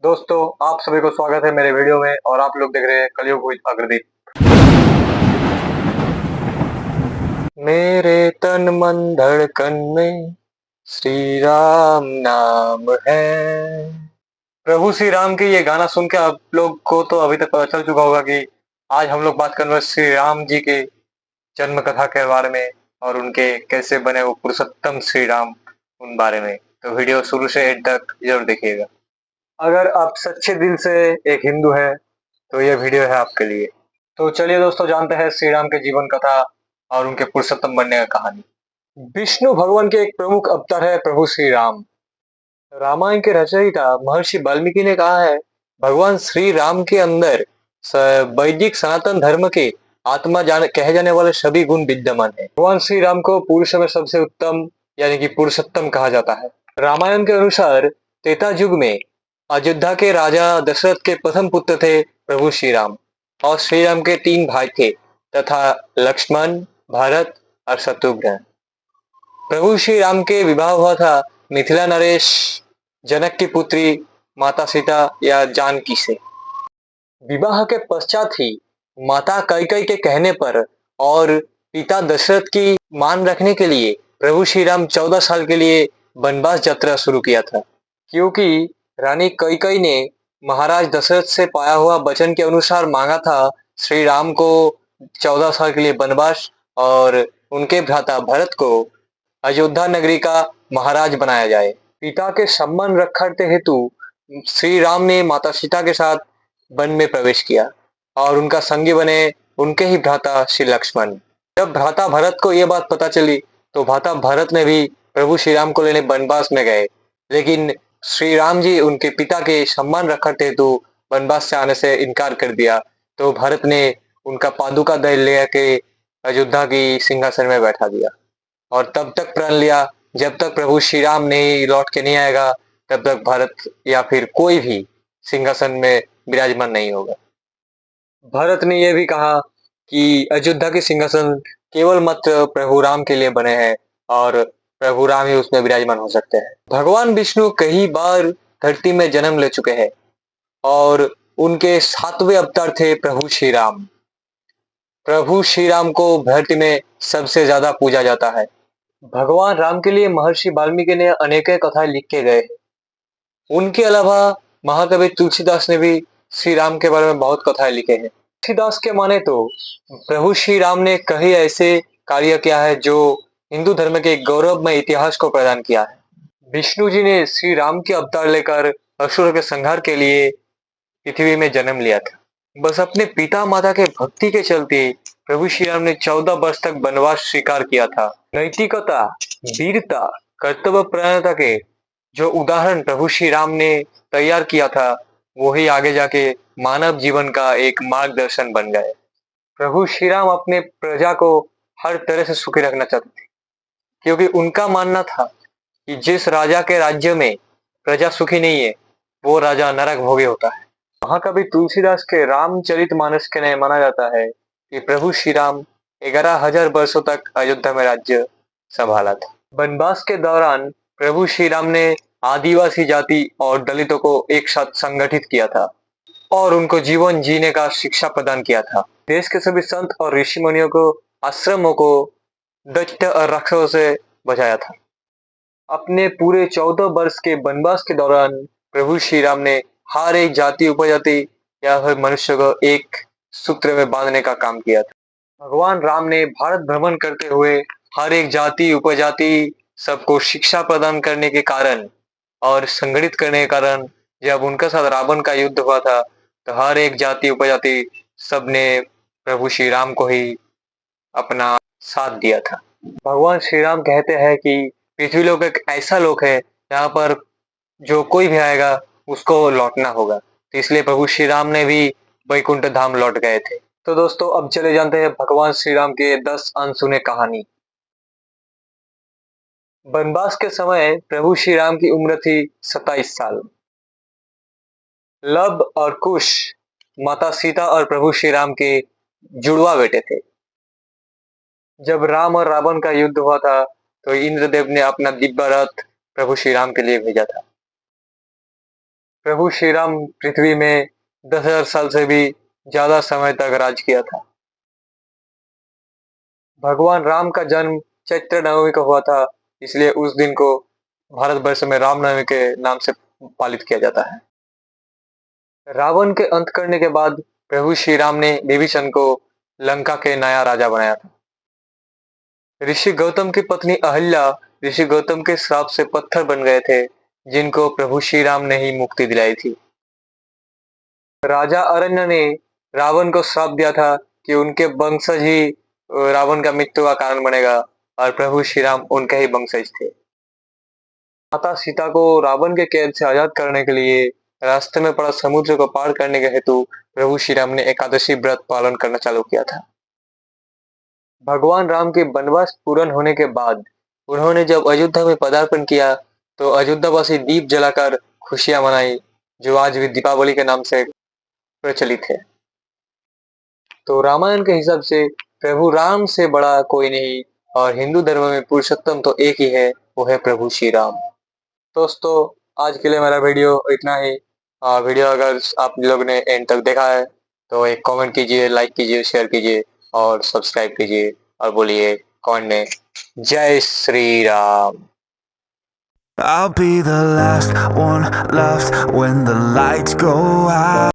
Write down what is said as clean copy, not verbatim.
दोस्तों, आप सभी को स्वागत है मेरे वीडियो में और आप लोग देख रहे हैं कलयुग विद अग्रदीप। मेरे तन मन धड़कन में श्री राम नाम है। प्रभु श्री राम की ये गाना सुन के आप लोग को तो अभी तक पता चल चुका होगा कि आज हम लोग बात करने श्री राम जी के जन्म कथा के बारे में और उनके कैसे बने वो पुरुषोत्तम श्री राम उन बारे में। तो वीडियो शुरू से एंड तक जरूर देखिएगा। अगर आप सच्चे दिल से एक हिंदू है तो ये वीडियो है आपके लिए। तो चलिए दोस्तों, जानते हैं श्री राम के जीवन कथा और उनके पुरुषोत्तम बनने का कहानी। विष्णु भगवान के एक प्रमुख अवतार है प्रभु श्री राम। रामायण के रचयिता महर्षि वाल्मीकि ने कहा है, भगवान श्री राम के अंदर वैदिक सनातन धर्म के आत्मा कहे जाने वाले सभी गुण विद्यमान है। भगवान श्री राम को पुरुषों में सबसे उत्तम यानी कि पुरुषोत्तम कहा जाता है। रामायण के अनुसार त्रेता युग में अयोध्या के राजा दशरथ के प्रथम पुत्र थे प्रभु श्री राम और श्री राम के 3 भाई थे तथा लक्ष्मण, भरत और शत्रुघ्न। प्रभु श्री राम के विवाह हुआ था मिथिला नरेश जनक की पुत्री माता सीता या जानकी से। विवाह के पश्चात ही माता कैकेयी के कहने पर और पिता दशरथ की मान रखने के लिए प्रभु श्री राम 14 साल के लिए वनवास यात्रा शुरू किया था, क्योंकि रानी कैकेयी ने महाराज दशरथ से पाया हुआ वचन के अनुसार मांगा था श्री राम को 14 साल के लिए वनवास और उनके भ्राता भरत को अयोध्या नगरी का महाराज बनाया जाए। पिता के सम्मान रखते हेतु श्री राम ने माता सीता के साथ वन में प्रवेश किया और उनका संगी बने उनके ही भ्राता श्री लक्ष्मण। जब भ्राता भरत को यह बात पता चली तो भ्राता भरत ने भी प्रभु श्री राम को लेने वनवास में गए, लेकिन श्री राम जी उनके पिता के सम्मान रखते हेतु वनवास से आने से इनकार कर दिया। तो भरत ने उनका पादुका दल लेके अयोध्या की सिंहासन में बैठा दिया और तब तक प्रण लिया जब तक प्रभु श्री राम नहीं लौट के नहीं आएगा तब तक भारत या फिर कोई भी सिंहासन में विराजमान नहीं होगा। भरत ने यह भी कहा कि अयोध्या के सिंहासन केवल मात्र प्रभु राम के लिए बने हैं और प्रभु राम ही उसमें विराजमान हो सकते हैं। भगवान विष्णु कई बार धरती में जन्म ले चुके हैं और उनके 7वें अवतार थे प्रभु श्री राम। प्रभु श्री राम को धरती में सबसे ज्यादा पूजा जाता है। भगवान राम के लिए महर्षि वाल्मीकि ने अनेक कथाएं लिख के गए। उनके अलावा महाकवि तुलसीदास ने भी श्री राम के बारे में बहुत कथाएं लिखे हैं। तुलसीदास के माने तो प्रभु श्री राम ने कई ऐसे कार्य किया है जो हिंदू धर्म के गौरवमय इतिहास को प्रदान किया है। विष्णु जी ने श्री राम के अवतार लेकर असुर के संहार के लिए पृथ्वी में जन्म लिया था। बस अपने पिता माता के भक्ति के चलते प्रभु श्री राम ने 14 वर्ष तक वनवास स्वीकार किया था। नैतिकता, वीरता, कर्तव्य परायणता के जो उदाहरण प्रभु श्री राम ने तैयार किया था वही आगे जाके मानव जीवन का एक मार्गदर्शन बन गए। प्रभु श्री राम अपने प्रजा को हर तरह से सुखी रखना चाहते थे, क्योंकि उनका मानना था कि जिस राजा के राज्य में प्रजा सुखी नहीं है वो राजा नरक भोगी होता है। महाकवि तुलसीदास के रामचरितमानस के ने माना जाता है कि प्रभु श्री राम 11,000 वर्षों तक अयोध्या में राज्य संभाला था। वनवास के दौरान प्रभु श्री राम ने आदिवासी जाति और दलितों को एक साथ संगठित किया था और उनको जीवन जीने का शिक्षा प्रदान किया था। देश के सभी संत और ऋषि मुनियों को आश्रमों को दैत्य और राक्षसों से बचाया था। अपने पूरे 14 वर्ष के वनवास के दौरान प्रभु श्री राम ने हर एक जाति उपजाति या फिर मनुष्य को एक सूत्र में बांधने का काम किया था। भगवान राम ने भारत भ्रमण करते हुए हर एक जाति उपजाति सबको शिक्षा प्रदान करने के कारण और संगठित करने के कारण जब उनके साथ रावण का युद्ध हुआ था तो हर एक जाति उपजाति सबने प्रभु श्री राम को ही अपना साथ दिया था। भगवान श्री राम कहते हैं कि पृथ्वी लोक एक ऐसा लोक है जहाँ पर जो कोई भी आएगा उसको लौटना होगा, तो इसलिए प्रभु श्री राम ने भी वैकुंठ धाम लौट गए थे। तो दोस्तों, अब चले जानते हैं भगवान श्री राम के 10 अनसुने कहानी। वनवास के समय प्रभु श्री राम की उम्र थी 27 साल। लव और कुश माता सीता और प्रभु श्री राम के जुड़वा बेटे थे। जब राम और रावण का युद्ध हुआ था तो इंद्रदेव ने अपना दिव्य रथ प्रभु श्री राम के लिए भेजा था। प्रभु श्री राम पृथ्वी में 10,000 साल से भी ज्यादा समय तक राज किया था। भगवान राम का जन्म चैत्र नवमी को हुआ था, इसलिए उस दिन को भारतवर्ष में रामनवमी के नाम से पालित किया जाता है। रावण के अंत करने के बाद प्रभु श्री राम ने विभीषण को लंका के नया राजा बनाया था। ऋषि गौतम की पत्नी अहल्या ऋषि गौतम के श्राप से पत्थर बन गए थे, जिनको प्रभु श्री राम ने ही मुक्ति दिलाई थी। राजा अरण्य ने रावण को श्राप दिया था कि उनके वंशज ही रावण का मृत्यु का कारण बनेगा, और प्रभु श्री राम उनके ही वंशज थे। माता सीता को रावण के कैद से आजाद करने के लिए रास्ते में पड़ा समुद्र को पार करने के हेतु प्रभु श्री राम ने एकादशी व्रत पालन करना चालू किया था। भगवान राम के वनवास पूर्ण होने के बाद उन्होंने जब अयोध्या में पदार्पण किया तो अयोध्यावासी दीप जलाकर खुशियां मनाई, जो आज भी दीपावली के नाम से प्रचलित है। तो रामायण के हिसाब से प्रभु राम से बड़ा कोई नहीं, और हिंदू धर्म में पुरुषोत्तम तो एक ही है, वो है प्रभु श्री राम। दोस्तों, आज के लिए मेरा वीडियो इतना ही। वीडियो अगर आप लोग ने एंड तक देखा है तो एक कमेंट कीजिए, लाइक कीजिए, शेयर कीजिए और सब्सक्राइब कीजिए, और बोलिए कमेंट में जय Shri Ram. I'll be the last one left when the lights go out.